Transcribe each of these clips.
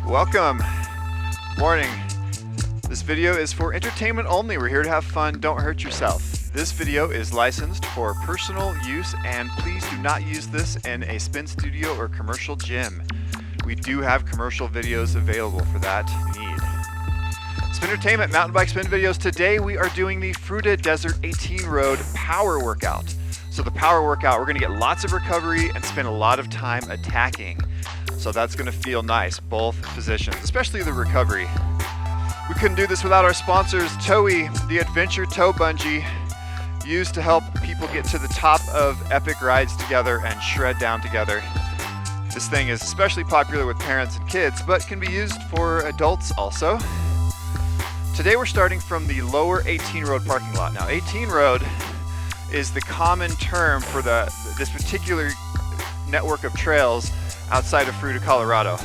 Welcome. Morning. This video is for entertainment only. We're here to have fun. Don't hurt yourself. This video is licensed for personal use, and please do not use this in a spin studio or commercial gym. We do have commercial videos available for that need. Spintertainment mountain bike spin videos. Today we are doing the Fruita Desert 18 road power workout. So the power workout, we're gonna get lots of recovery and spend a lot of time attacking. So that's gonna feel nice, both positions, especially the recovery. We couldn't do this without our sponsors, Toei, the adventure tow bungee, used to help people get to the top of epic rides together and shred down together. This thing is especially popular with parents and kids, but can be used for adults also. Today we're starting from the lower 18 road parking lot. Now 18 road is the common term for this particular network of trails outside of Fruita, Colorado.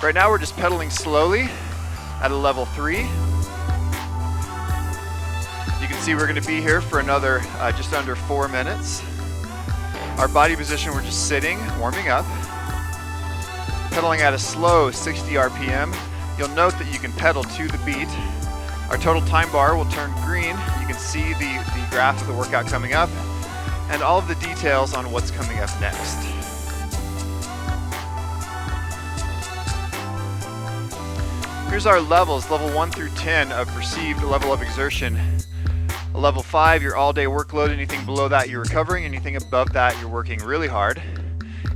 Right now we're just pedaling slowly at a level 3. You can see we're going to be here for another just under 4 minutes. Our body position, we're just sitting, warming up. Pedaling at a slow 60 RPM. You'll note that you can pedal to the beat. Our total time bar will turn green. You can see the graph of the workout coming up and all of the details on what's coming up next. Here's our levels, level 1 through 10 of perceived level of exertion. A level 5, your all-day workload. Anything below that, you're recovering. Anything above that, you're working really hard.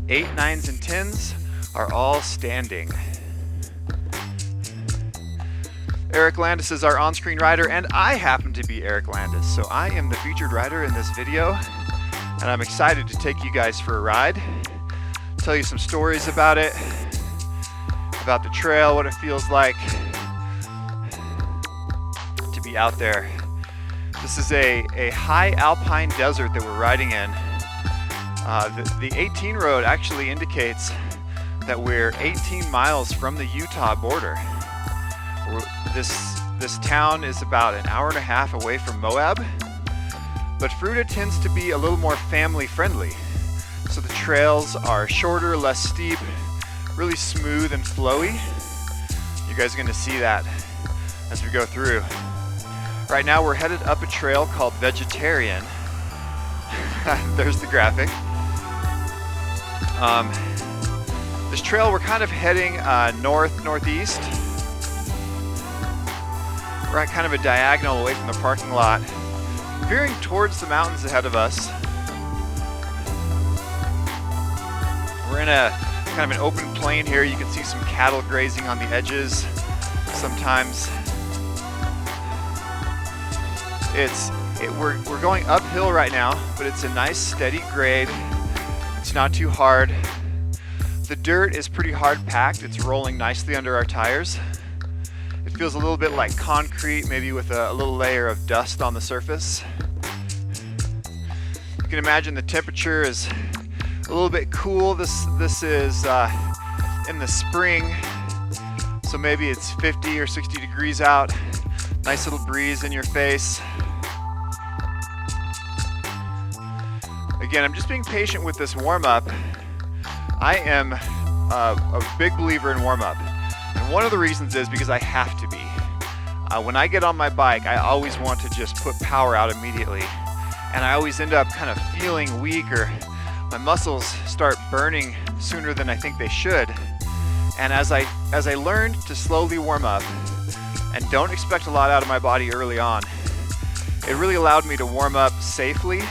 8, 9s, and 10s are all standing. Eric Landis is our on-screen rider, and I happen to be Eric Landis, so I am the featured rider in this video, and I'm excited to take you guys for a ride, tell you some stories about it, about the trail, what it feels like to be out there. This is a high alpine desert that we're riding in. The 18 road actually indicates that we're 18 miles from the Utah border. This town is about an hour and a half away from Moab, but Fruita tends to be a little more family friendly. So the trails are shorter, less steep, really smooth and flowy. You guys are gonna see that as we go through. Right now we're headed up a trail called Vegetarian. There's the graphic. This trail, we're kind of heading northeast. We're at kind of a diagonal away from the parking lot, veering towards the mountains ahead of us. We're in a kind of an open plain here. You can see some cattle grazing on the edges sometimes. We're going uphill right now, but it's a nice steady grade. It's not too hard. The dirt is pretty hard packed. It's rolling nicely under our tires. It feels a little bit like concrete, maybe with a little layer of dust on the surface. You can imagine the temperature is a little bit cool. This is in the spring, so maybe it's 50 or 60 degrees out. Nice little breeze in your face. Again, I'm just being patient with this warm-up. I am a big believer in warm-up. And one of the reasons is because I have to be. When I get on my bike, I always want to just put power out immediately. And I always end up kind of feeling weak, or my muscles start burning sooner than I think they should. And as I learned to slowly warm up and don't expect a lot out of my body early on, it really allowed me to warm up safely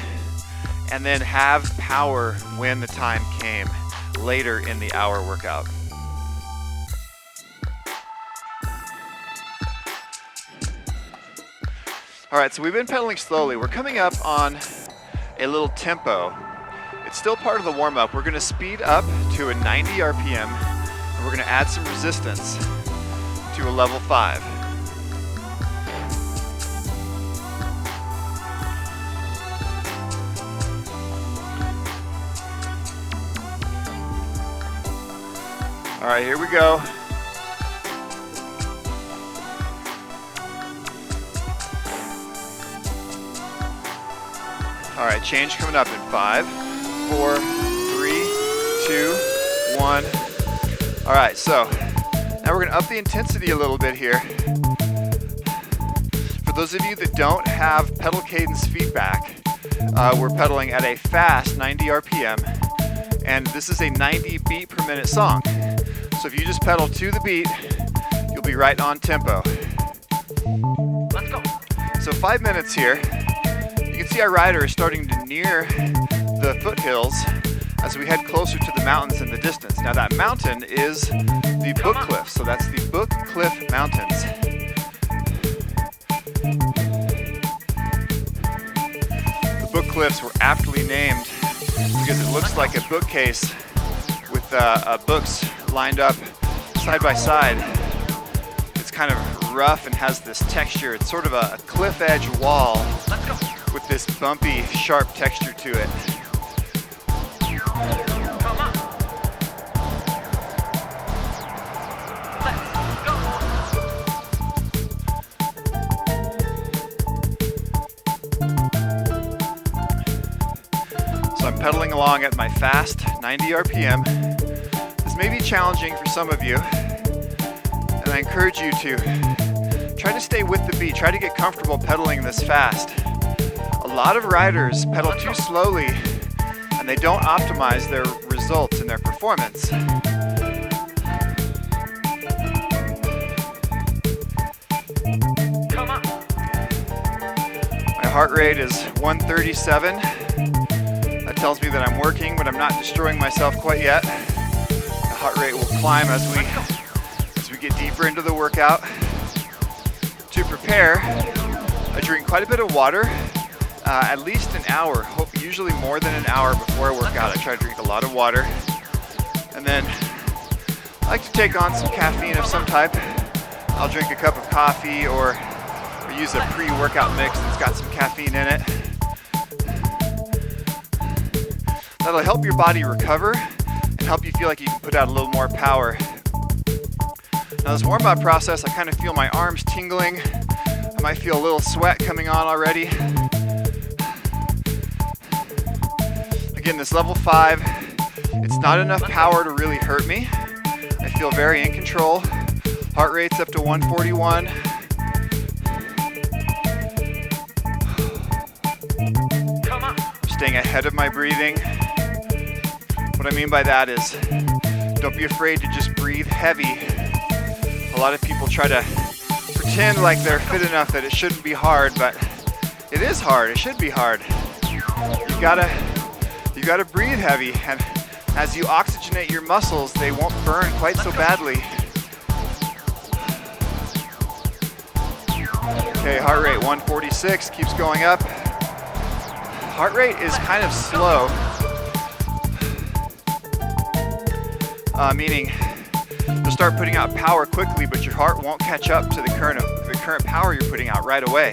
and then have power when the time came later in the hour workout. All right, so we've been pedaling slowly. We're coming up on a little tempo. It's still part of the warm-up. We're gonna speed up to a 90 RPM, and we're gonna add some resistance to a level 5. All right, here we go. All right, change coming up in 5, 4, 3, 2, 1. All right, so now we're gonna up the intensity a little bit here. For those of you that don't have pedal cadence feedback, we're pedaling at a fast 90 RPM, and this is a 90 beat per minute song. So if you just pedal to the beat, you'll be right on tempo. Let's go. So 5 minutes here. You can see our rider is starting to near the foothills as we head closer to the mountains in the distance. Now that mountain is the Book Cliff, so that's the Book Cliff Mountains. The Book Cliffs were aptly named because it looks like a bookcase with books lined up side by side. It's kind of rough and has this texture. It's sort of a cliff edge wall with this bumpy, sharp texture to it. So I'm pedaling along at my fast 90 RPM. This may be challenging for some of you, and I encourage you to try to stay with the beat. Try to get comfortable pedaling this fast. A lot of riders pedal too slowly and they don't optimize their results and their performance. Come on. My heart rate is 137. That tells me that I'm working, but I'm not destroying myself quite yet. The heart rate will climb as we get deeper into the workout. To prepare, I drink quite a bit of water, at least an hour, usually more than an hour before I work out. I try to drink a lot of water. And then I like to take on some caffeine of some type. I'll drink a cup of coffee or use a pre-workout mix that's got some caffeine in it. That'll help your body recover and help you feel like you can put out a little more power. Now this warm-up process, I kind of feel my arms tingling. I might feel a little sweat coming on already. Again, this level 5, it's not enough power to really hurt me. I feel very in control. Heart rate's up to 141. Come on. Staying ahead of my breathing. What I mean by that is, don't be afraid to just breathe heavy. A lot of people try to pretend like they're fit enough that it shouldn't be hard, but it is hard. It should be hard. You gotta breathe heavy, and as you oxygenate your muscles, they won't burn quite so badly. Okay, heart rate 146, keeps going up. Heart rate is kind of slow, meaning you'll start putting out power quickly, but your heart won't catch up to the current power you're putting out right away.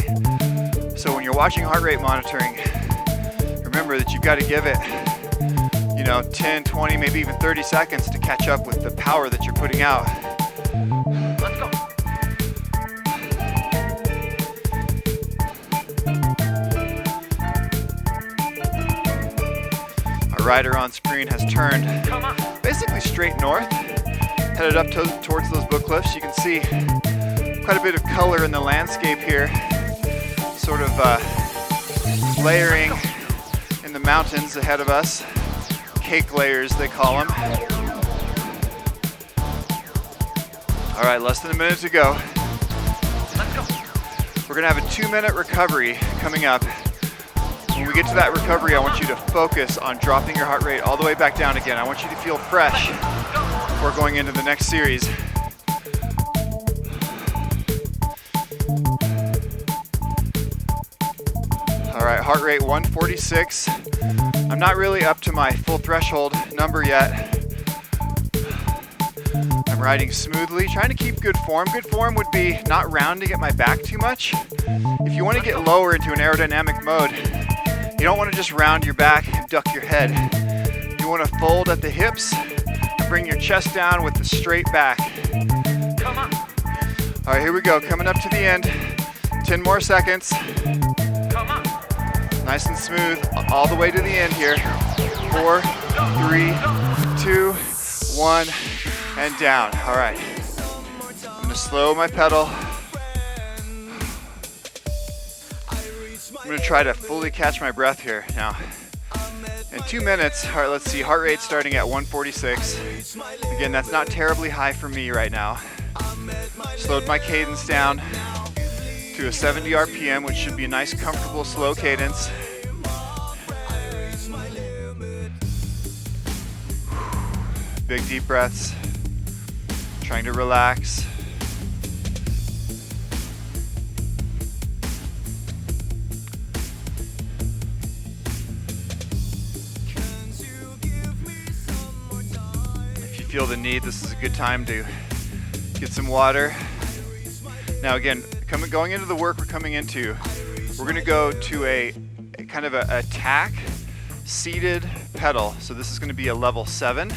So when you're watching heart rate monitoring, remember that you've got to give it, 10, 20, maybe even 30 seconds to catch up with the power that you're putting out. Let's go. Our rider on screen has turned basically straight north, headed up towards those Book Cliffs. You can see quite a bit of color in the landscape here, sort of layering in the mountains ahead of us. Cake layers, they call them. All right, less than a minute to go. Let's go. We're gonna have a 2-minute recovery coming up. When we get to that recovery, I want you to focus on dropping your heart rate all the way back down again. I want you to feel fresh before going into the next series. All right, heart rate 146. I'm not really up to my full threshold number yet. I'm riding smoothly, trying to keep good form. Good form would be not rounding at my back too much. If you want to get lower into an aerodynamic mode, you don't want to just round your back and duck your head. You want to fold at the hips and bring your chest down with the straight back. Come on. All right, here we go. Coming up to the end. 10 more seconds. Come on. Nice and smooth all the way to the end here. 4, 3, 2, 1. and down. All right. I'm gonna slow my pedal. I'm gonna try to fully catch my breath here now. In 2 minutes, all right, let's see, heart rate starting at 146. Again, that's not terribly high for me right now. Slowed my cadence down to a 70 RPM, which should be a nice, comfortable, slow cadence. Big deep breaths, trying to relax. If you feel the need, this is a good time to get some water. Now again, going into the work we're coming into, we're gonna go to a kind of a tack seated pedal. So this is gonna be a level 7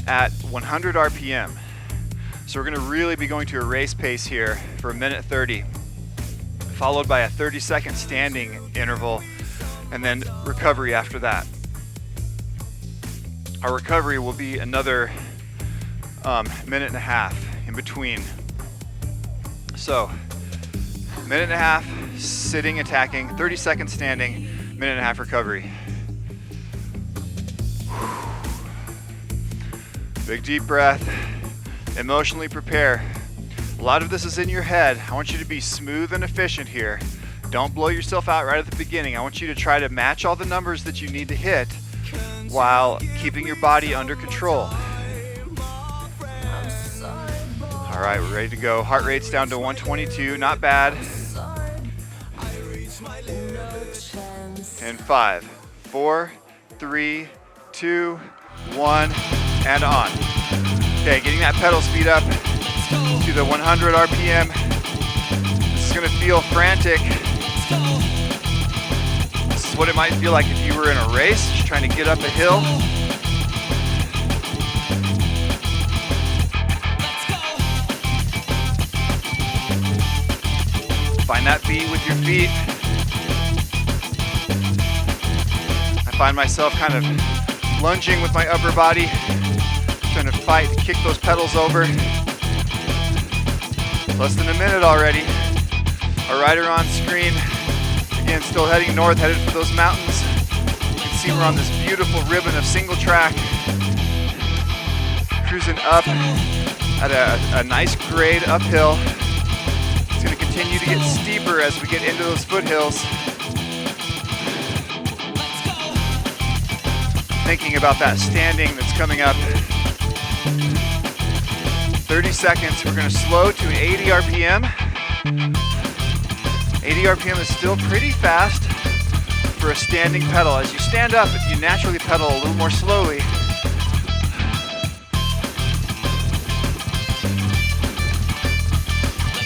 at 100 RPM. So we're gonna really be going to a race pace here for 1:30, followed by a 30-second standing interval, and then recovery after that. Our recovery will be another minute and a half in between. So, minute and a half sitting, attacking, 30 seconds standing, minute and a half recovery. Big deep breath, emotionally prepare. A lot of this is in your head. I want you to be smooth and efficient here. Don't blow yourself out right at the beginning. I want you to try to match all the numbers that you need to hit while keeping your body under control. All right, we're ready to go. Heart rate's down to 122, not bad. In 5, 4, 3, 2, 1, and on. Okay, getting that pedal speed up to the 100 RPM. This is gonna feel frantic. This is what it might feel like if you were in a race, just trying to get up a hill. Find that beat with your feet. I find myself kind of lunging with my upper body, trying to fight, kick those pedals over. Less than a minute already. Our rider on screen, again, still heading north, headed for those mountains. You can see we're on this beautiful ribbon of single track, cruising up at a nice grade uphill. It's going to continue to get steeper as we get into those foothills. Thinking about that standing that's coming up. 30 seconds, we're going to slow to 80 RPM. 80 RPM is still pretty fast for a standing pedal. As you stand up, you naturally pedal a little more slowly.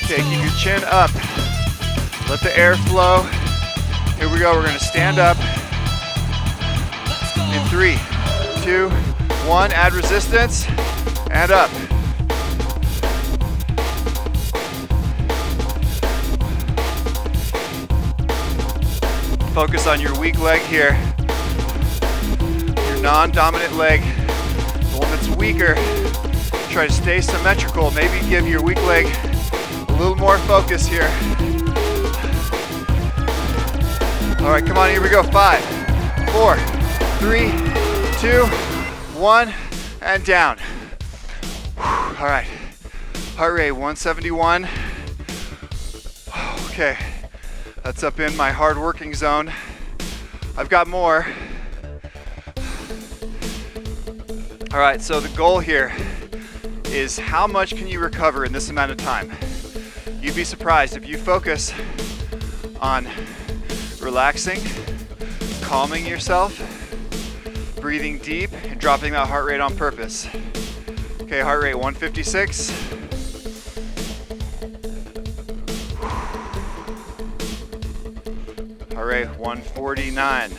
Okay, keep your chin up. Let the air flow. Here we go, we're gonna stand up. In 3, 2, 1, add resistance, and up. Focus on your weak leg here. Your non-dominant leg, the one that's weaker. Try to stay symmetrical. Maybe give your weak leg a little more focus here. All right, come on, here we go. 5, 4, 3, 2, 1, and down. All right, heart rate 171. Okay, that's up in my hard working zone. I've got more. All right, so the goal here is how much can you recover in this amount of time? You'd be surprised if you focus on relaxing, calming yourself, breathing deep, and dropping that heart rate on purpose. Okay, heart rate 156. Heart rate 149.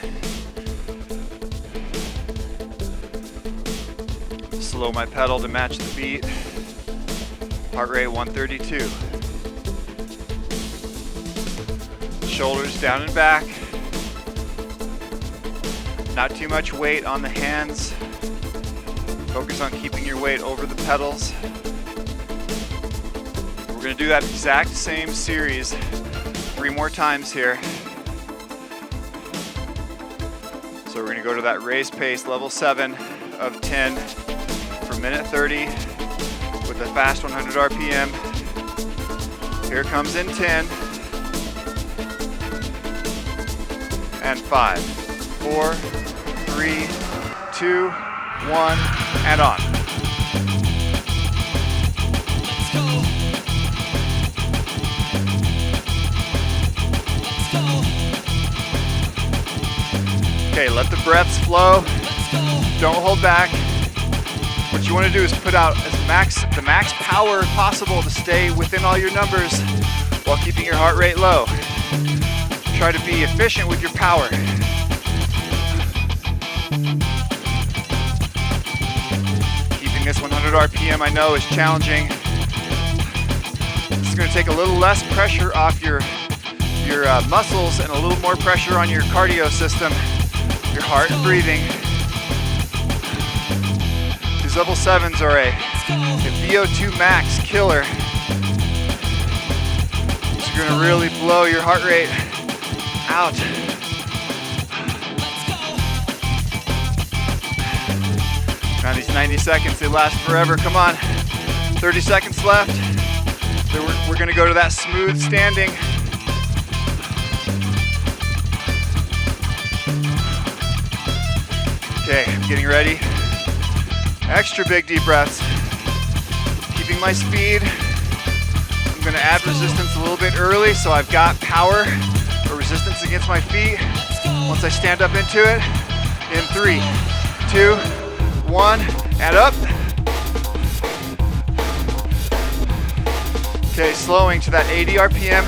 Slow my pedal to match the beat. Heart rate 132. Shoulders down and back. Not too much weight on the hands. Focus on keeping your weight over the pedals. We're going to do that exact same series 3 more times here. So we're going to go to that race pace, level 7 of 10 for minute 30 with a fast 100 RPM. Here comes in 10 and 5, 4, 3, 2, 1, and on. Okay, let the breaths flow. Don't hold back. What you want to do is put out the max power possible to stay within all your numbers while keeping your heart rate low. Try to be efficient with your power. Keeping this 100 RPM I know is challenging. This is going to take a little less pressure off your muscles and a little more pressure on your cardio system, your heart and breathing. These level 7s are a VO2 max killer. These are going to really blow your heart rate out. Now these 90 seconds, they last forever. Come on, 30 seconds left. We're going to go to that smooth standing. Okay, I'm getting ready. Extra big deep breaths. Keeping my speed. I'm going to add resistance a little bit early so I've got power or resistance against my feet. Once I stand up into it, in 3, 2, 1, and up. Okay, slowing to that 80 RPM.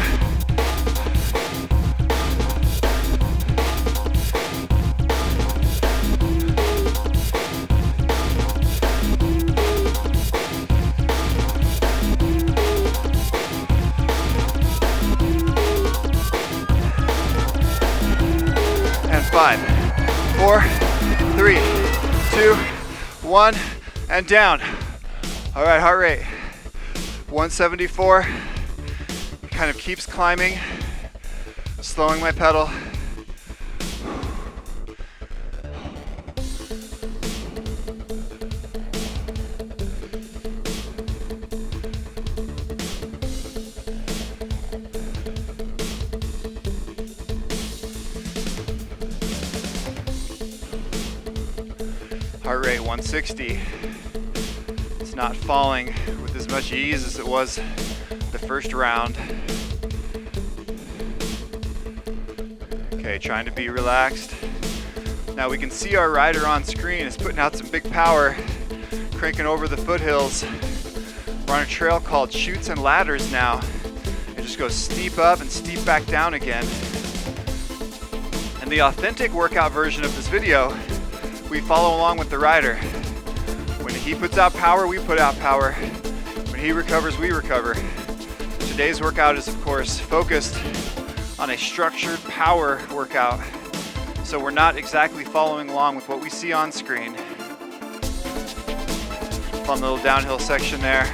And 5, 4, 3, 2, 1, and down. All right, heart rate 174. Kind of keeps climbing. Slowing my pedal. Heart rate 160. It's not falling with as much ease as it was the first round. Okay, trying to be relaxed. Now we can see our rider on screen is putting out some big power, cranking over the foothills. We're on a trail called Chutes and Ladders now. It just goes steep up and steep back down again. In the authentic workout version of this video, we follow along with the rider. When he puts out power, we put out power. When he recovers, we recover. Today's workout is, of course, focused on a structured power workout, so we're not exactly following along with what we see on screen. Fun little downhill section there.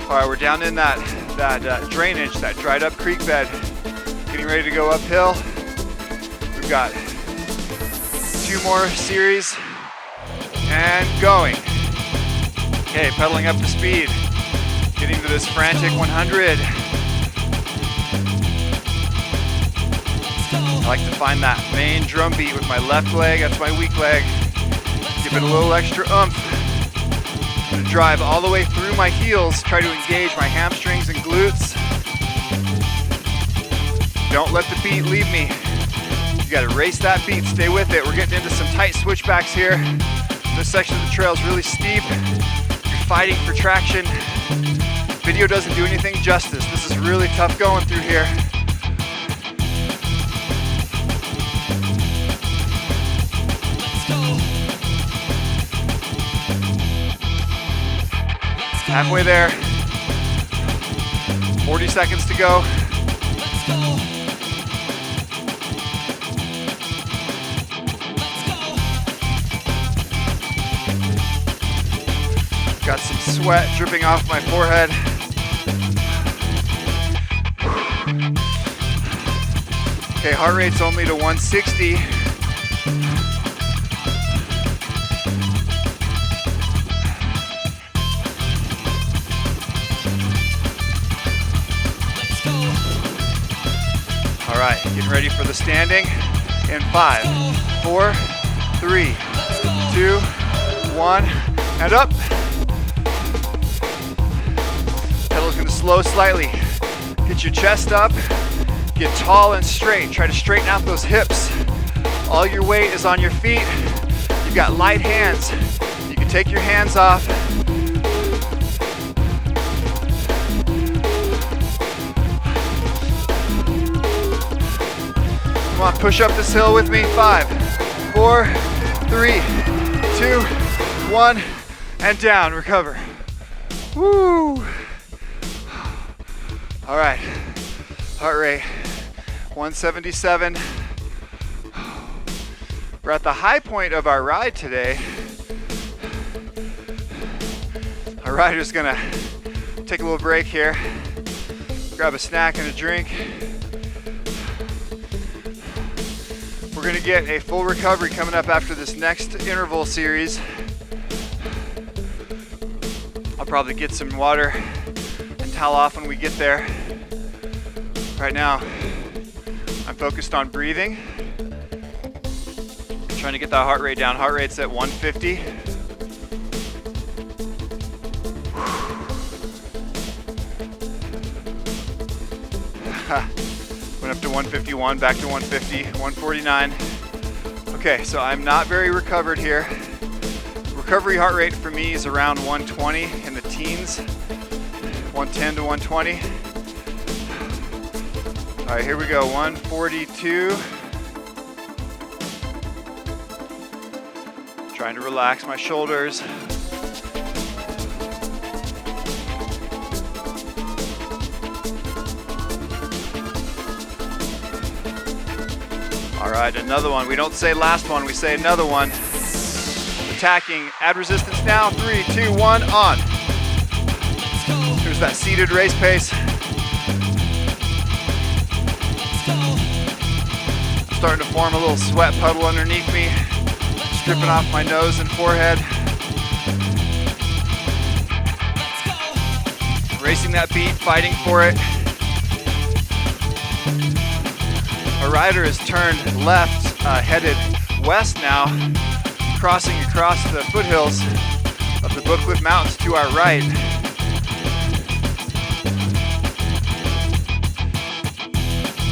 All right, we're down in that drainage, that dried up creek bed, getting ready to go uphill. We've got 2 more series and going. Okay, pedaling up to speed, getting to this frantic 100. I like to find that main drum beat with my left leg, that's my weak leg. Give it a little extra oomph. I'm gonna drive all the way through my heels, try to engage my hamstrings and glutes. Don't let the beat leave me. You gotta race that beat, stay with it. We're getting into some tight switchbacks here. This section of the trail is really steep. You're fighting for traction. Video doesn't do anything justice. This is really tough going through here. Halfway there. 40 seconds to go. Got some sweat dripping off my forehead. Okay, heart rate's only to 160. All right, getting ready for the standing in 5, 4, 3, 2, 1, and up. Pedal's gonna slow slightly. Get your chest up, get tall and straight. Try to straighten out those hips. All your weight is on your feet. You've got light hands. You can take your hands off. Come on, push up this hill with me. 5, 4, 3, 2, 1, and down, recover. Woo! All right, heart rate 177. We're at the high point of our ride today. Our rider's gonna take a little break here, grab a snack and a drink. We're gonna get a full recovery coming up after this next interval series. I'll probably get some water and towel off when we get there. Right now, I'm focused on breathing. Trying to get that heart rate down. Heart rate's at 150. Went up to 151, back to 150, 149. Okay, so I'm not very recovered here. Recovery heart rate for me is around 120 in the teens, 110 to 120. All right, here we go, 142. Trying to relax my shoulders. All right, another one. We don't say last one, we say another one. Attacking, add resistance now. 3, 2, 1, on. Here's that seated race pace. I'm starting to form a little sweat puddle underneath me, dripping off my nose and forehead. Racing that beat, fighting for it. Our rider has turned left, headed west now, crossing across the foothills of the Bookcliff Mountains to our right.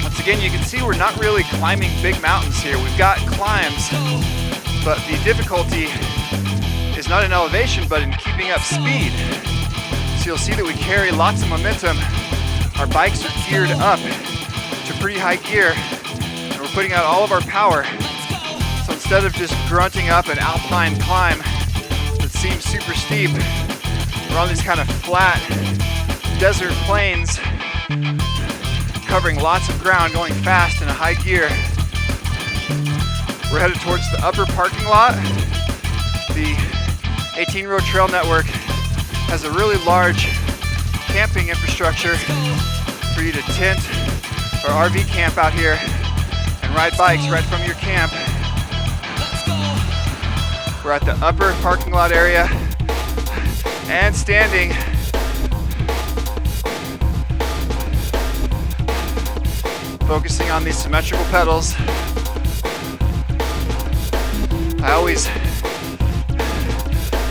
Once again, you can see we're not really climbing big mountains here. We've got climbs, but the difficulty is not in elevation, but in keeping up speed. So you'll see that we carry lots of momentum. Our bikes are geared up to pretty high gear, and we're putting out all of our power. So instead of just grunting up an alpine climb that seems super steep, we're on these kind of flat desert plains, covering lots of ground, going fast in a high gear. We're headed towards the upper parking lot. The 18-road trail network has a really large camping infrastructure for you to tent or RV camp out here and ride bikes right from your camp. We're at the upper parking lot area and standing. Focusing on these symmetrical pedals. I always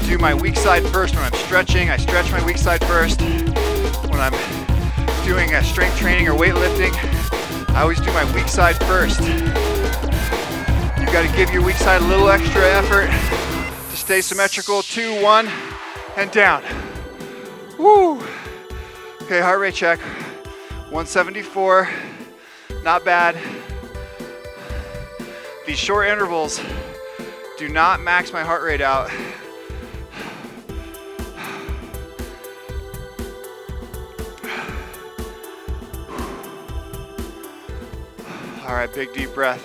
do my weak side first when I'm stretching. I stretch my weak side first. When I'm doing strength training or weightlifting, I always do my weak side first. You've got to give your weak side a little extra effort to stay symmetrical. 2, 1, and down. Woo! Okay, heart rate check. 174. Not bad. These short intervals do not max my heart rate out. All right, big deep breath.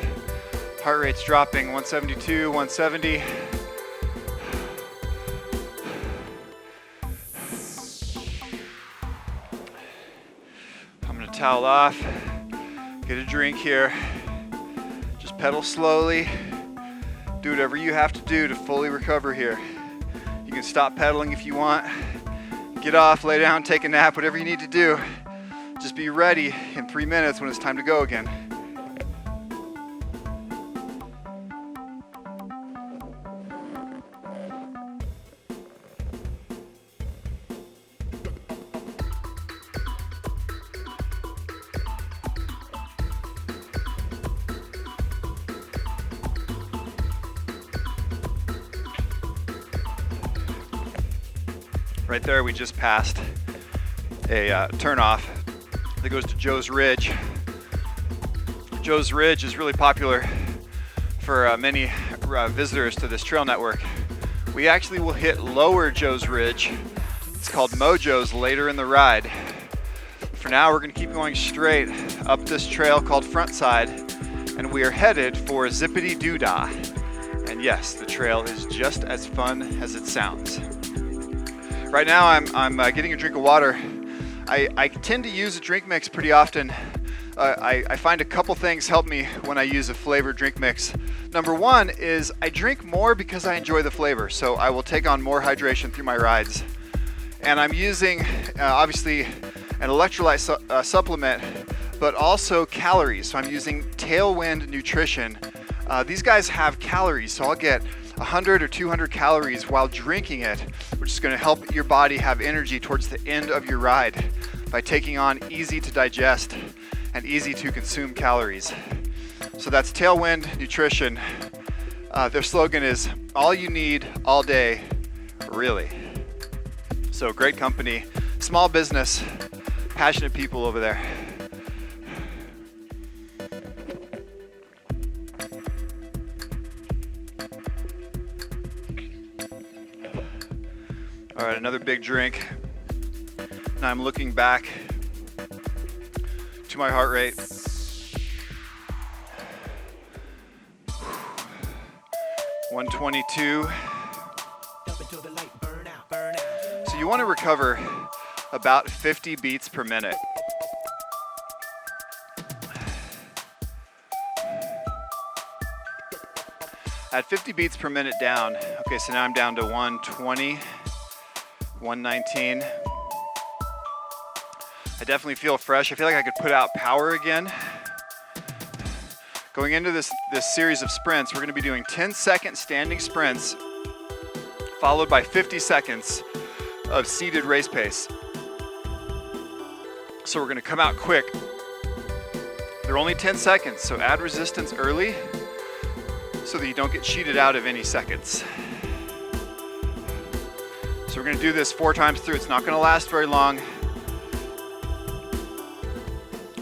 Heart rate's dropping, 172, 170. towel off. Get a drink here. Just pedal slowly. Do whatever you have to do to fully recover here. You can stop pedaling if you want. Get off, lay down, take a nap, whatever you need to do. Just be ready in 3 minutes when it's time to go again. Right there, we just passed a turnoff that goes to Joe's Ridge. Joe's Ridge is really popular for many visitors to this trail network. We actually will hit lower Joe's Ridge. It's called Mojo's later in the ride. For now, we're gonna keep going straight up this trail called Frontside, and we are headed for Zippity Doo-Dah. And yes, the trail is just as fun as it sounds. Right now, I'm getting a drink of water. I tend to use a drink mix pretty often. I find a couple things help me when I use a flavored drink mix. Number one is I drink more because I enjoy the flavor, so I will take on more hydration through my rides. And I'm using, obviously, an electrolyte supplement, but also calories. So I'm using Tailwind Nutrition. These guys have calories, so I'll get 100 or 200 calories while drinking it, which is going to help your body have energy towards the end of your ride by taking on easy to digest and easy to consume calories. So that's Tailwind Nutrition. Their slogan is all you need all day, really. So great company, small business, passionate people over there. All right, another big drink. Now I'm looking back to my heart rate. 122. So you want to recover about 50 beats per minute. At 50 beats per minute down, okay, so now I'm down to 120, 119. I definitely feel fresh. I feel like I could put out power again. Going into this series of sprints, we're gonna be doing 10-second standing sprints, followed by 50 seconds of seated race pace. So we're gonna come out quick. They're only 10 seconds, so add resistance early so that you don't get cheated out of any seconds. So we're gonna do this 4 times through. It's not gonna last very long.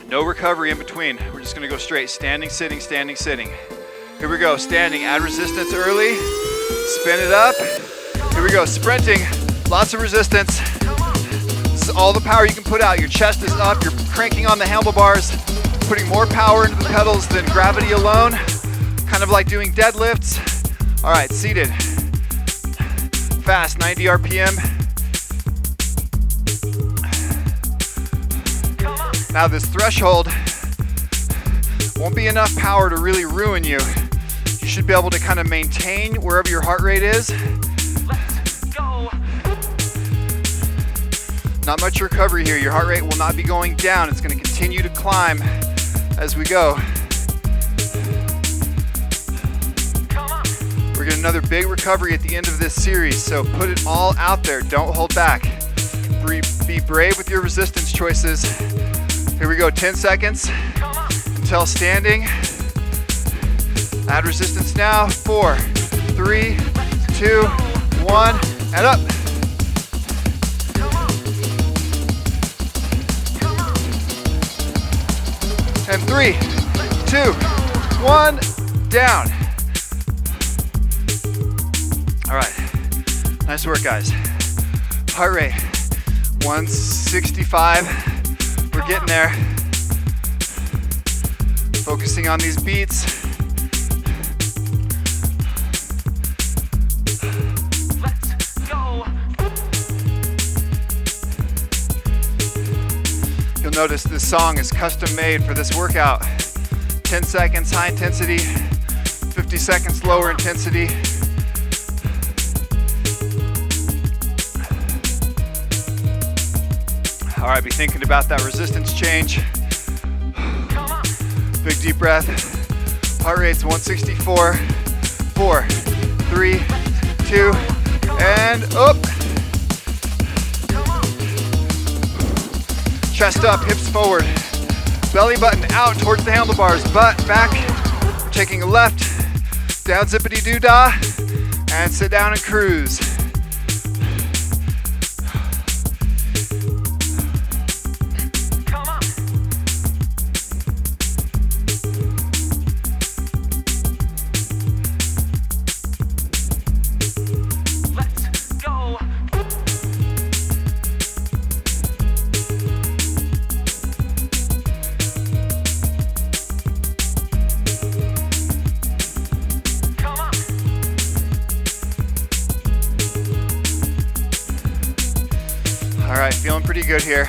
No recovery in between. We're just gonna go straight, standing, sitting, standing, sitting. Here we go, standing, add resistance early, spin it up. Here we go, sprinting, lots of resistance. This is all the power you can put out. Your chest is up, you're cranking on the handlebars, putting more power into the pedals than gravity alone. Kind of like doing deadlifts. All right, seated. Fast, 90 RPM. Now this threshold won't be enough power to really ruin you. You should be able to kind of maintain wherever your heart rate is. Let's go. Not much recovery here. Your heart rate will not be going down. It's going to continue to climb as we go. We're getting another big recovery at the end of this series, so put it all out there. Don't hold back. Be brave with your resistance choices. Here we go, 10 seconds until standing. Add resistance now. 4, 3, 2, 1, and up. And 3, 2, 1, down. All right, nice work, guys. Heart rate, 165. We're getting there. Focusing on these beats. Let's go. You'll notice this song is custom made for this workout. 10 seconds high intensity, 50 seconds lower intensity. All right, be thinking about that resistance change. Big deep breath. Heart rate's 164. 4, 3, 2, and up. Chest up, hips forward. Belly button out towards the handlebars. Butt back. We're taking a left. Down zippity doo dah. And sit down and cruise. All right, feeling pretty good here.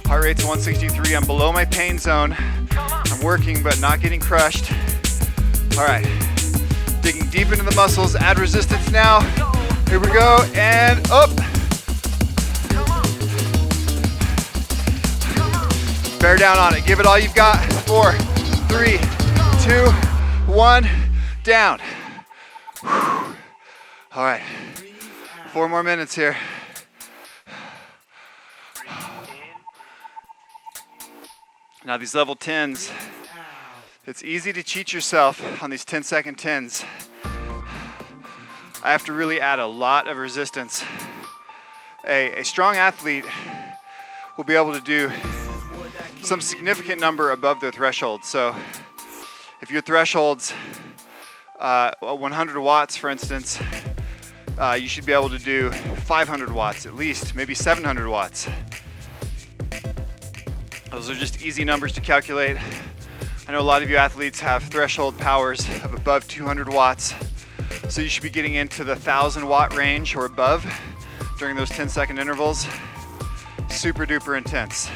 Heart rate's 163. I'm below my pain zone. I'm working, but not getting crushed. All right, digging deep into the muscles. Add resistance now. Here we go, and up. Bear down on it. Give it all you've got. 4, 3, 2, 1, down. All right, 4 more minutes here. Now these level 10s, it's easy to cheat yourself on these 10-second 10s. I have to really add a lot of resistance. A strong athlete will be able to do some significant number above their threshold. So if your threshold's 100 watts, for instance, you should be able to do 500 watts at least, maybe 700 watts. Those are just easy numbers to calculate. I know a lot of you athletes have threshold powers of above 200 watts, so you should be getting into the 1,000 watt range or above during those 10-second intervals. Super duper intense.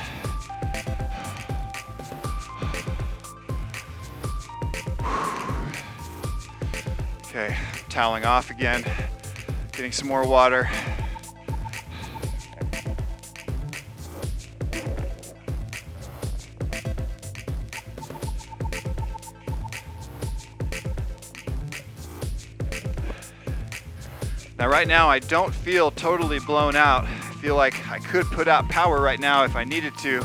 Okay, toweling off again, getting some more water. Now right now I don't feel totally blown out. I feel like I could put out power right now if I needed to.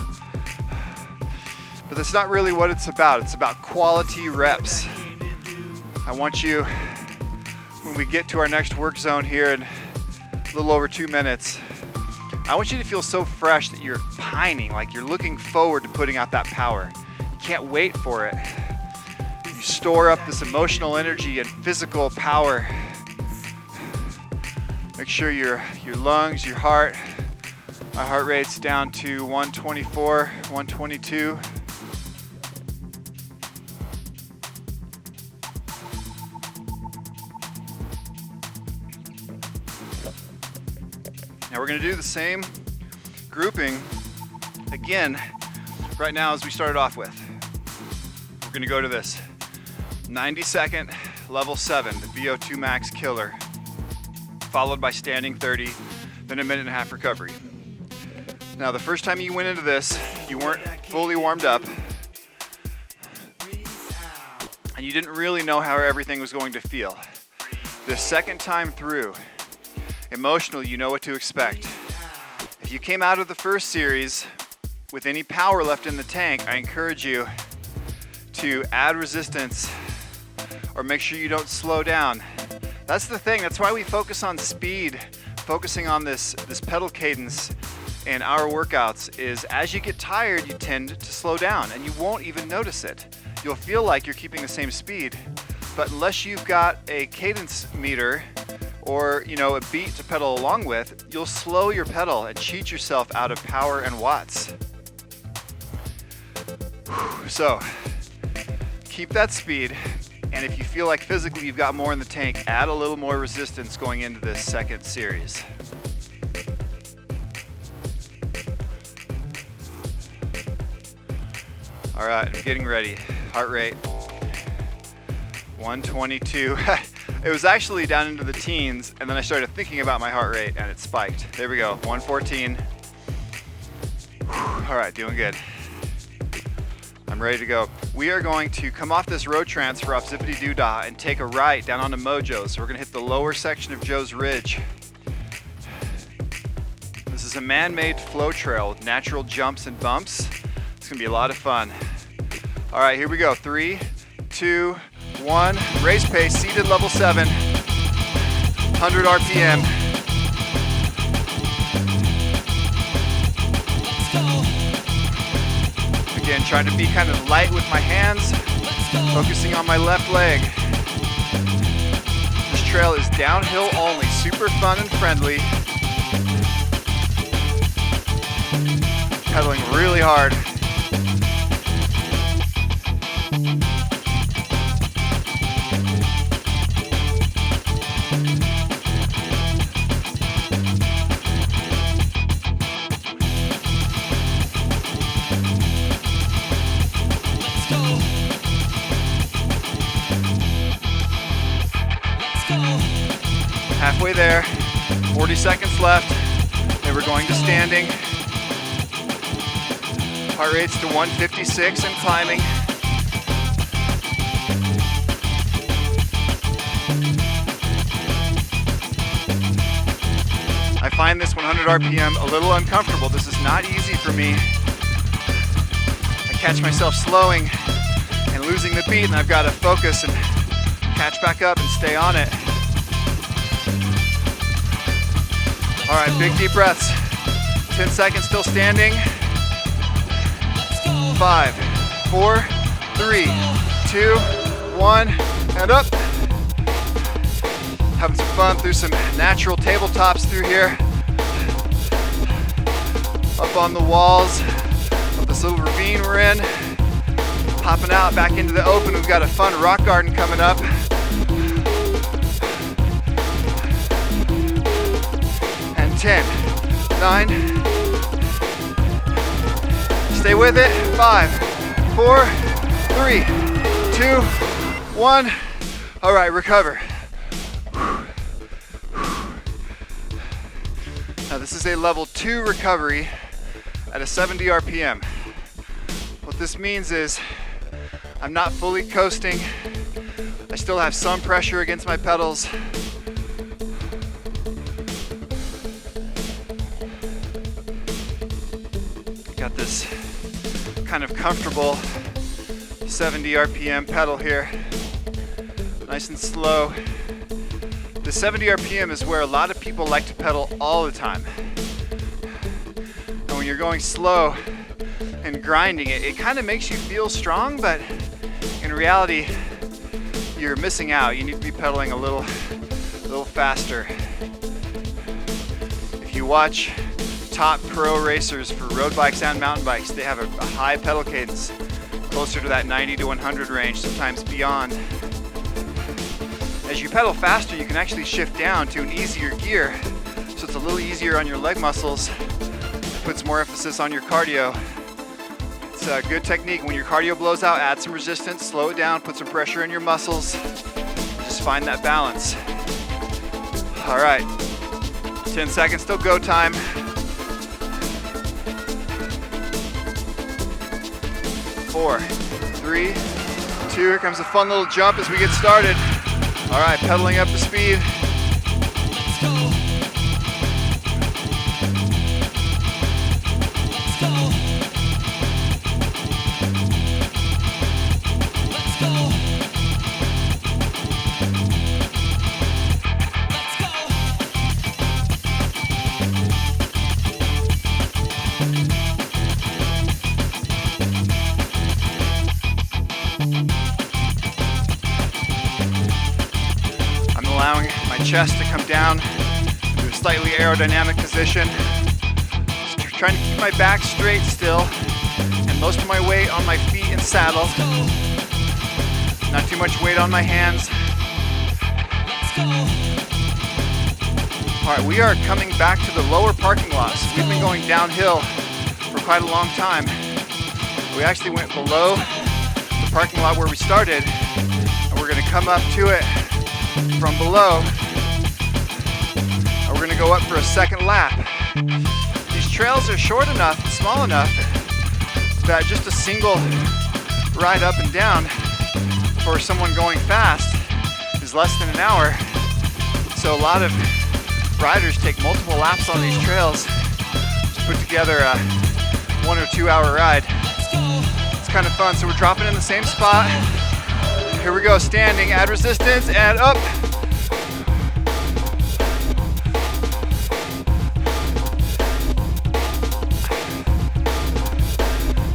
But that's not really what it's about. It's about quality reps. I want you, when we get to our next work zone here in a little over 2 minutes, I want you to feel so fresh that you're pining, like you're looking forward to putting out that power. You can't wait for it. You store up this emotional energy and physical power. Make sure your lungs, your heart, my heart rate's down to 124, 122. Now we're gonna do the same grouping again right now as we started off with. We're gonna go to this 90-second level 7, the VO2 max killer, followed by standing 30, then a 1.5 minute recovery. Now the first time you went into this, you weren't fully warmed up, and you didn't really know how everything was going to feel. The second time through, emotionally, you know what to expect. If you came out of the first series with any power left in the tank, I encourage you to add resistance or make sure you don't slow down. That's the thing, that's why we focus on speed, focusing on this pedal cadence in our workouts is as you get tired, you tend to slow down and you won't even notice it. You'll feel like you're keeping the same speed, but unless you've got a cadence meter or a beat to pedal along with, you'll slow your pedal and cheat yourself out of power and watts. So keep that speed, and if you feel like physically you've got more in the tank, add a little more resistance going into this second series. All right, I'm getting ready. Heart rate 122. It was actually down into the teens, and then I started thinking about my heart rate and it spiked. There we go, 114. All right, doing good. I'm ready to go. We are going to come off this road transfer off Zippity Doodah and take a right down onto Mojo. So we're gonna hit the lower section of Joe's Ridge. This is a man-made flow trail with natural jumps and bumps. It's gonna be a lot of fun. All right, here we go. 3, 2, 1. Race pace, seated level 7, 100 RPM. Again, trying to be kind of light with my hands, focusing on my left leg. This trail is downhill only, super fun and friendly. Pedaling really hard. Halfway there, 40 seconds left, and we're going to standing. Heart rate's to 156 and climbing. I find this 100 RPM a little uncomfortable. This is not easy for me. I catch myself slowing and losing the beat, and I've got to focus and catch back up and stay on it. All right, big deep breaths. 10 seconds, still standing. 5, 4, 3, 2, 1, and up. Having some fun through some natural tabletops through here. Up on the walls of this little ravine we're in. Popping out back into the open. We've got a fun rock garden coming up. And 10, 9, stay with it. 5, 4, 3, 2, 1. All right, recover. Now this is a level 2 recovery at a 70 RPM. What this means is I'm not fully coasting. I still have some pressure against my pedals. Got this kind of comfortable 70 RPM pedal here. Nice and slow. The 70 RPM is where a lot of people like to pedal all the time. And when you're going slow and grinding it, it kind of makes you feel strong, but in reality, you're missing out. You need to be pedaling a little faster. If you watch top pro racers for road bikes and mountain bikes, they have a high pedal cadence, closer to that 90 to 100 range, sometimes beyond. As you pedal faster, you can actually shift down to an easier gear, so it's a little easier on your leg muscles. It puts more emphasis on your cardio. It's a good technique. When your cardio blows out, add some resistance, slow it down, put some pressure in your muscles. Just find that balance. All right, 10 seconds, still go time. 4, 3, 2, here comes a fun little jump as we get started. All right, pedaling up to speed. Allowing my chest to come down to a slightly aerodynamic position. Just trying to keep my back straight still, and most of my weight on my feet and saddle. Not too much weight on my hands. All right, we are coming back to the lower parking lots. We've been going downhill for quite a long time. We actually went below the parking lot where we started, and we're gonna come up to it from below, and we're gonna go up for a second lap. These trails are short enough, small enough, that just a single ride up and down for someone going fast is less than an hour. So a lot of riders take multiple laps on these trails to put together a 1 or 2 hour ride. It's kind of fun. So we're dropping in the same spot. Here we go, standing, add resistance, and up.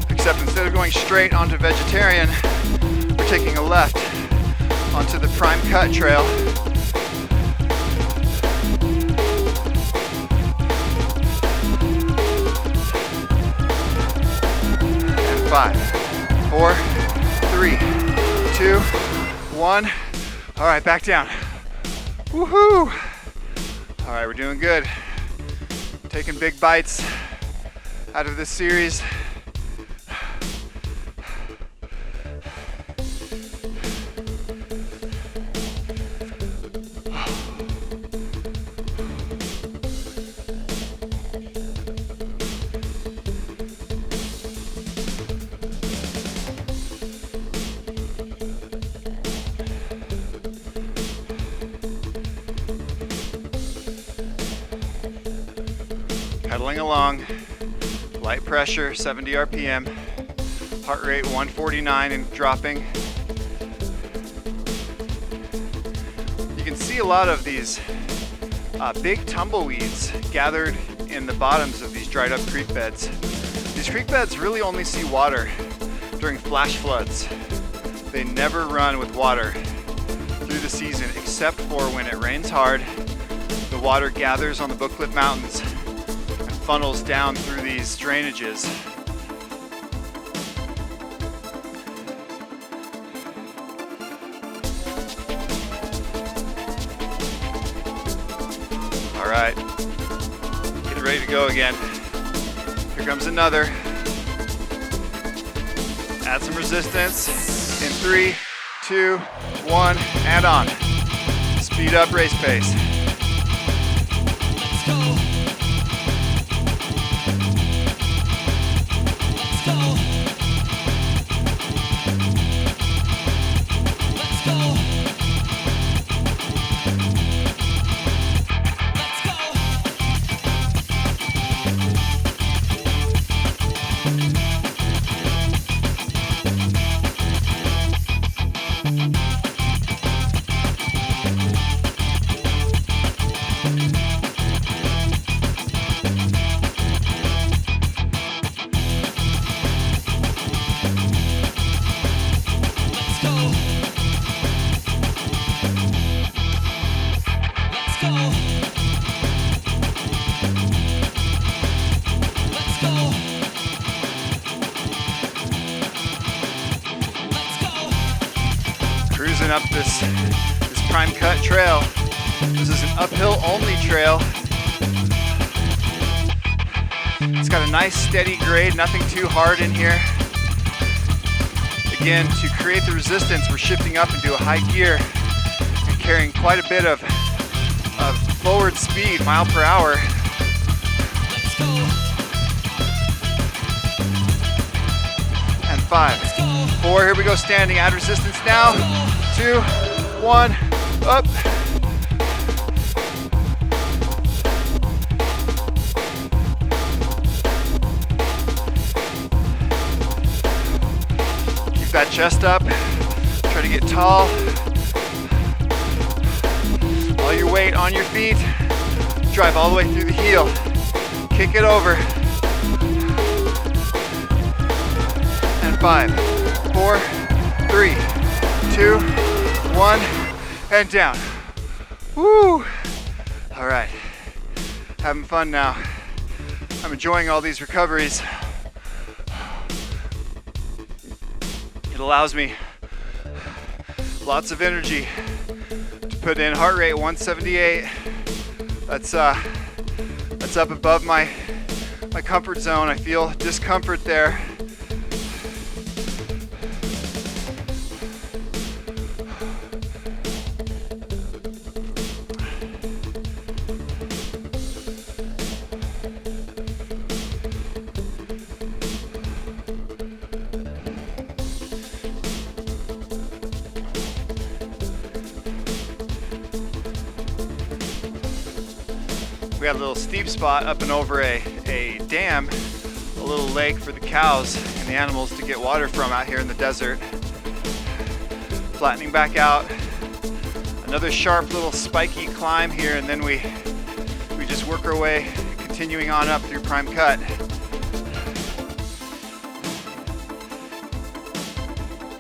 Except instead of going straight onto vegetarian, we're taking a left onto the prime cut trail. And 5, 4, 3, 2, 1. All right, back down. Woohoo! All right, we're doing good. Taking big bites out of this series. Pedaling along, light pressure, 70 RPM, heart rate 149 and dropping. You can see a lot of these big tumbleweeds gathered in the bottoms of these dried up creek beds. These creek beds really only see water during flash floods. They never run with water through the season except for when it rains hard. The water gathers on the Bookcliff Mountains funnels down through these drainages. All right, get ready to go again. Here comes another. Add some resistance in 3, 2, 1, and on. Speed up, race pace. Cruising up this prime cut trail. This is an uphill only trail. It's got a nice steady grade, nothing too hard in here. Again, to create the resistance, we're shifting up into a high gear and carrying quite a bit of forward speed, mile per hour. And 5, 4, here we go, standing, add resistance now. 2, 1, up. Keep that chest up, try to get tall. All your weight on your feet, drive all the way through the heel. Kick it over. And 5, 4, 3, 2, 1, and down. Woo! All right, having fun now. I'm enjoying all these recoveries. It allows me lots of energy to put in. Heart rate 178. That's up above my comfort zone. I feel discomfort there. We had a little steep spot up and over a dam, a little lake for the cows and the animals to get water from out here in the desert. Flattening back out, another sharp little spiky climb here, and then we just work our way, continuing on up through Prime Cut.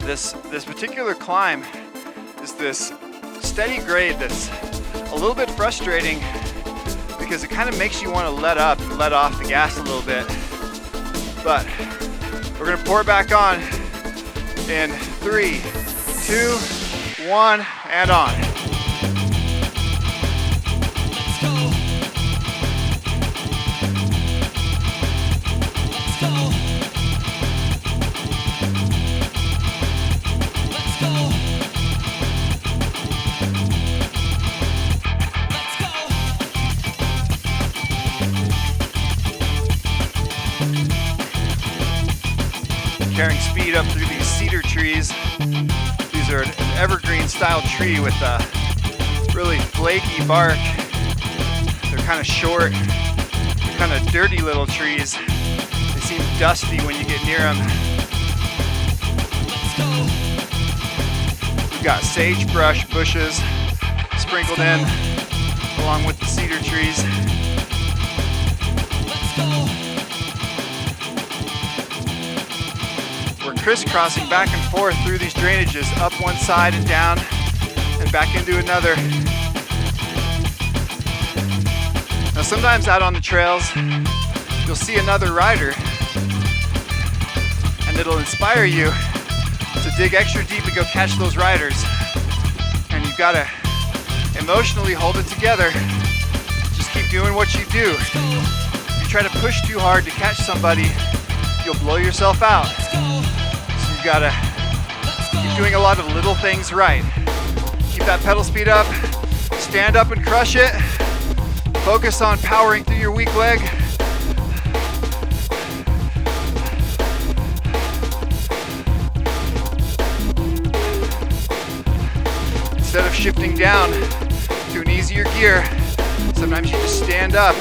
This particular climb is this steady grade that's a little bit frustrating because it kind of makes you want to let up and let off the gas a little bit. But we're gonna pour it back on in 3, 2, 1, and on. Let's go. Let's go. Let's go. Let's go. Carrying speed up through these cedar trees. These are an evergreen style tree with a really flaky bark. They're kind of short, they're kind of dirty little trees. They seem dusty when you get near them. Let's go. We've got sagebrush bushes sprinkled in along with the cedar trees. Let's go. We're crisscrossing back and forth through these drainages, up one side and down and back into another. Now sometimes out on the trails, you'll see another rider and it'll inspire you to dig extra deep and go catch those riders. And you've got to emotionally hold it together. Just keep doing what you do. If you try to push too hard to catch somebody, you'll blow yourself out. So you've got to keep doing a lot of little things right. Keep that pedal speed up, stand up and crush it. Focus on powering through your weak leg. Instead of shifting down to an easier gear, sometimes you just stand up,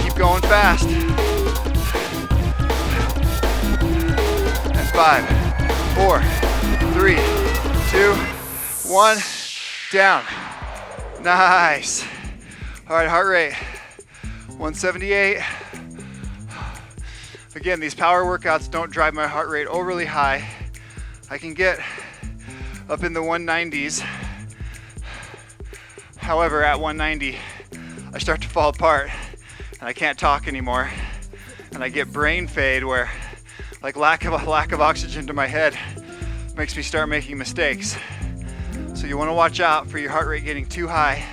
keep going fast. And 5, 4, 3, 2, 1, down. Nice. All right, heart rate, 178. Again, these power workouts don't drive my heart rate overly high. I can get up in the 190s. However, at 190, I start to fall apart and I can't talk anymore. And I get brain fade where like lack of oxygen to my head makes me start making mistakes. So you want to watch out for your heart rate getting too high.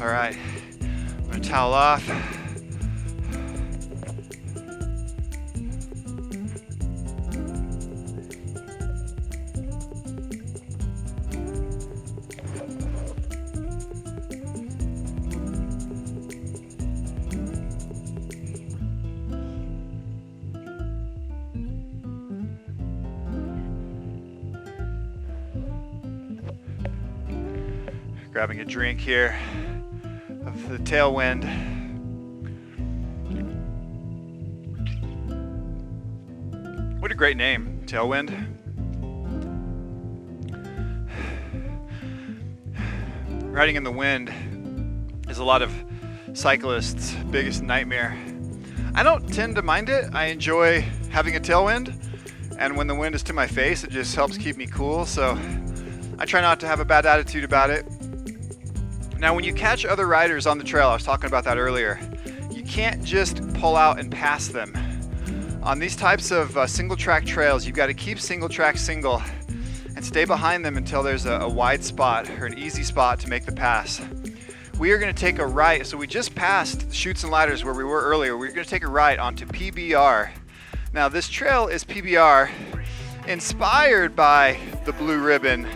All right, I'm gonna towel off. Grabbing a drink here of the tailwind. What a great name, Tailwind. Riding in the wind is a lot of cyclists' biggest nightmare. I don't tend to mind it. I enjoy having a tailwind, and when the wind is to my face, it just helps keep me cool, so I try not to have a bad attitude about it. Now, when you catch other riders on the trail, I was talking about that earlier, you can't just pull out and pass them. On these types of single track trails, you've got to keep single track single and stay behind them until there's a wide spot or an easy spot to make the pass. We are going to take a right, so we just passed the Chutes and Ladders where we were earlier. We're going to take a right onto PBR. Now, this trail is PBR, inspired by the Blue Ribbon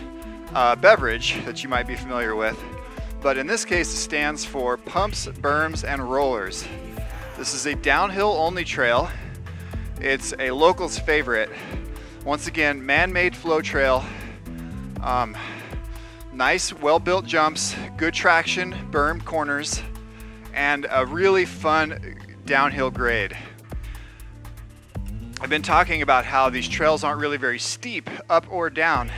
beverage that you might be familiar with. But in this case, it stands for Pumps, Berms, and Rollers. This is a downhill only trail. It's a local's favorite. Once again, man-made flow trail. Nice, well-built jumps, good traction, berm corners, and a really fun downhill grade. I've been talking about how these trails aren't really very steep, up or down.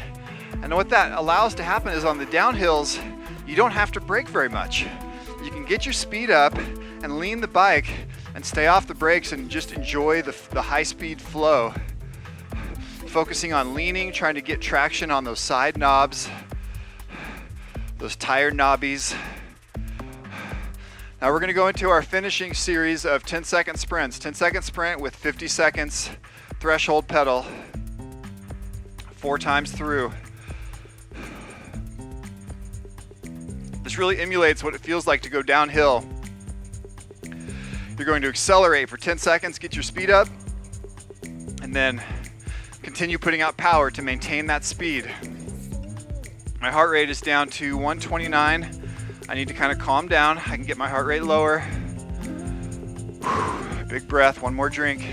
And what that allows to happen is on the downhills, you don't have to brake very much. You can get your speed up and lean the bike and stay off the brakes and just enjoy the high-speed flow. Focusing on leaning, trying to get traction on those side knobs, those tire knobbies. Now we're going to go into our finishing series of 10-second sprints. 10-second sprint with 50 seconds threshold pedal, 4 times through. This really emulates what it feels like to go downhill. You're going to accelerate for 10 seconds, get your speed up, and then continue putting out power to maintain that speed. My heart rate is down to 129. I need to kind of calm down. I can get my heart rate lower. Big breath, one more drink.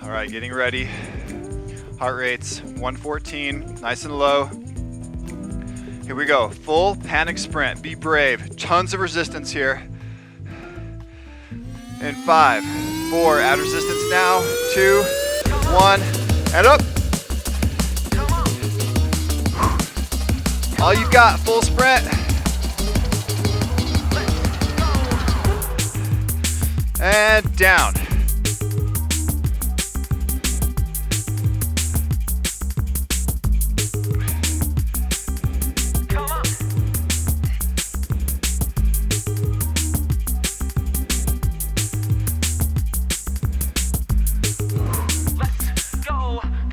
All right, getting ready. Heart rate's 114, nice and low. Here we go, full panic sprint. Be brave, tons of resistance here. In 5, 4, add resistance now. 2, 1, and up. All you've got, full sprint. And down.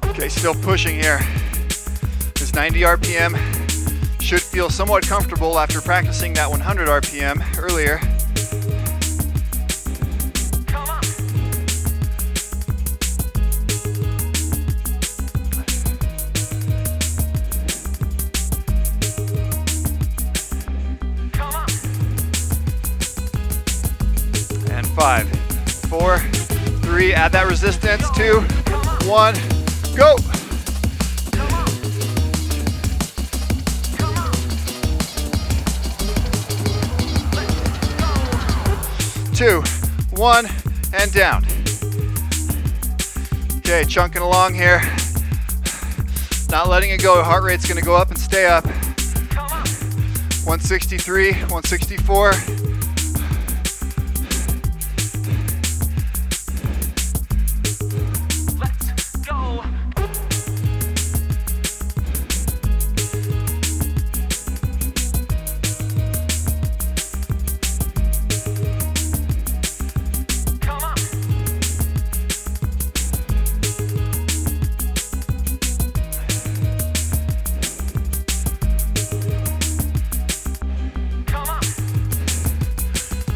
Okay, still pushing here. This 90 RPM should feel somewhat comfortable after practicing that 100 RPM earlier. And 5, 4, 3, add that resistance. 2, 1. Go! Two, 1, and down. Okay, chunking along here. Not letting it go. Heart rate's gonna go up and stay up. 163, 164.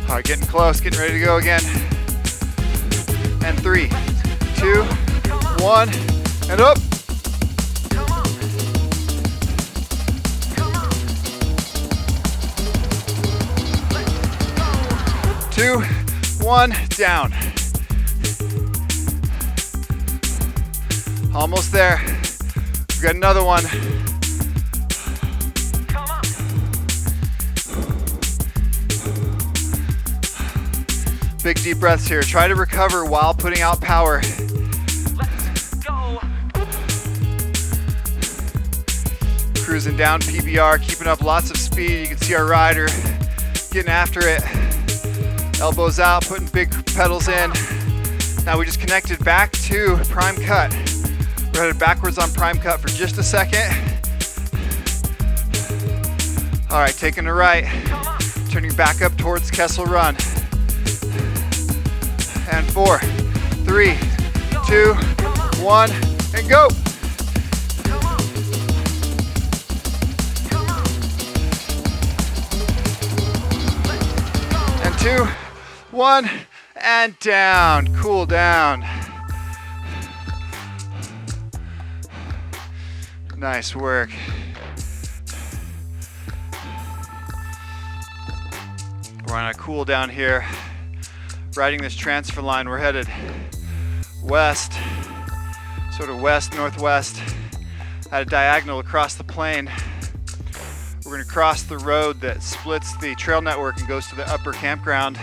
All right, getting close, getting ready to go again. And 3, 2, 1, and up. Two, 1, down. Almost there. We've got another one. Big deep breaths here. Try to recover while putting out power. Let's go. Cruising down PBR, keeping up lots of speed. You can see our rider getting after it. Elbows out, putting big pedals in. Now we just connected back to prime cut. We're headed backwards on prime cut for just a second. All right, taking a right, turning back up towards Kessel Run. And 4, 3, 2, 1, and go. And 2, 1, and down. Cool down. Nice work. We're on a cool down here, riding this transfer line. We're headed west, sort of west-northwest, at a diagonal across the plain. We're going to cross the road that splits the trail network and goes to the upper campground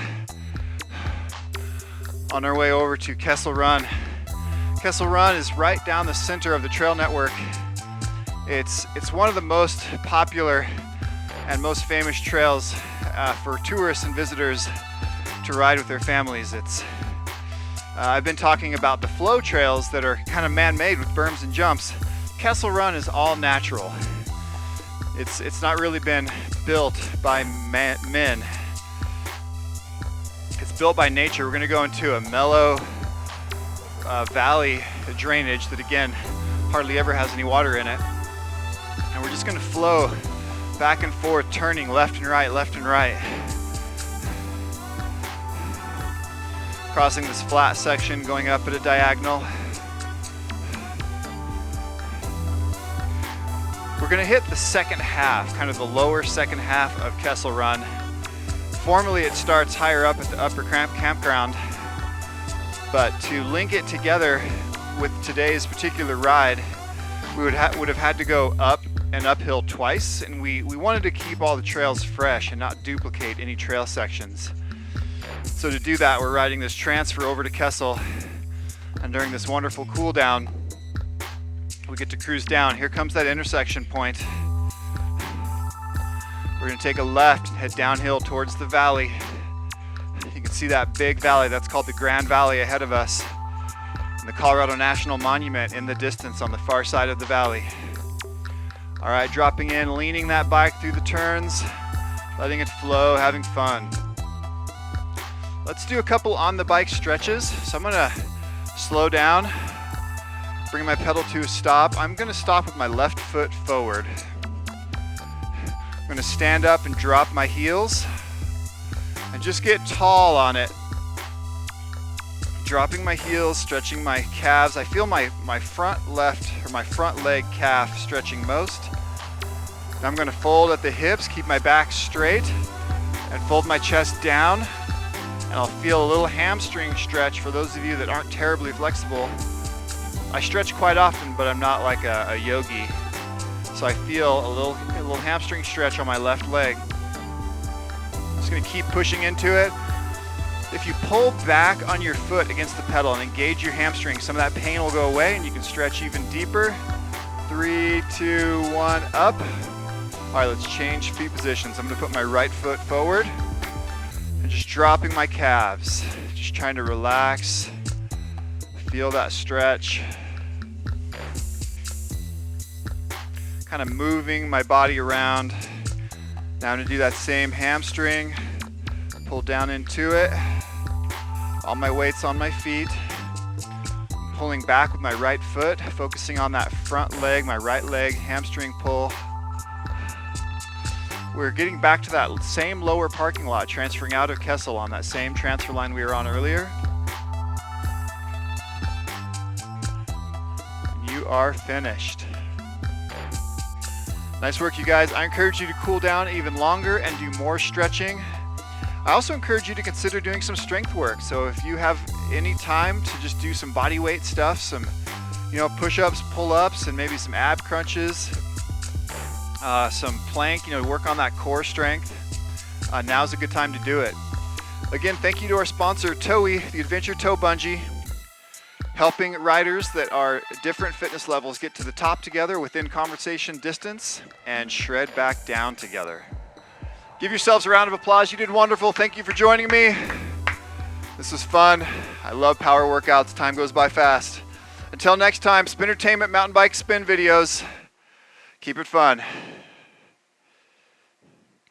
on our way over to Kessel Run. Kessel Run is right down the center of the trail network. It's one of the most popular and most famous trails for tourists and visitors to ride with their families. I've been talking about the flow trails that are kind of man-made with berms and jumps. Kessel Run is all natural. It's not really been built by men. It's built by nature. We're going to go into a mellow valley drainage that, again, hardly ever has any water in it. And we're just going to flow back and forth, turning left and right, left and right. Crossing this flat section, going up at a diagonal. We're going to hit the second half, kind of the lower second half of Kessel Run. Formally, it starts higher up at the upper campground, but to link it together with today's particular ride, we would have had to go up and uphill twice, and we wanted to keep all the trails fresh and not duplicate any trail sections. So to do that, we're riding this transfer over to Kessel, and during this wonderful cool down, we get to cruise down. Here comes that intersection point. We're going to take a left and head downhill towards the valley. You can see that big valley. That's called the Grand Valley ahead of us, and the Colorado National Monument in the distance on the far side of the valley. All right, dropping in, leaning that bike through the turns, letting it flow, having fun. Let's do a couple on the bike stretches. So I'm going to slow down, bring my pedal to a stop. I'm going to stop with my left foot forward. I'm going to stand up and drop my heels and just get tall on it. Dropping my heels, stretching my calves. I feel my front leg calf stretching most. Now I'm going to fold at the hips, keep my back straight, and fold my chest down. And I'll feel a little hamstring stretch for those of you that aren't terribly flexible. I stretch quite often, but I'm not like a yogi. So I feel a little hamstring stretch on my left leg. I'm just going to keep pushing into it. If you pull back on your foot against the pedal and engage your hamstring, some of that pain will go away and you can stretch even deeper. 3, 2, 1, up. All right, let's change feet positions. I'm going to put my right foot forward and just dropping my calves. Just trying to relax. Feel that stretch. Kind of moving my body around. Now I'm going to do that same hamstring. Pull down into it. All my weight's on my feet. I'm pulling back with my right foot, focusing on that front leg, my right leg, hamstring pull. We're getting back to that same lower parking lot, transferring out of Kessel on that same transfer line we were on earlier. You are finished. Nice work, you guys. I encourage you to cool down even longer and do more stretching. I also encourage you to consider doing some strength work. So if you have any time to just do some body weight stuff, some push-ups, pull-ups, and maybe some ab crunches, some plank, work on that core strength, now's a good time to do it. Again, thank you to our sponsor, Toei, the Adventure Tow Bungee, helping riders that are different fitness levels get to the top together within conversation distance and shred back down together. Give yourselves a round of applause. You did wonderful. Thank you for joining me. This was fun. I love power workouts. Time goes by fast. Until next time, Spintertainment mountain bike spin videos. Keep it fun.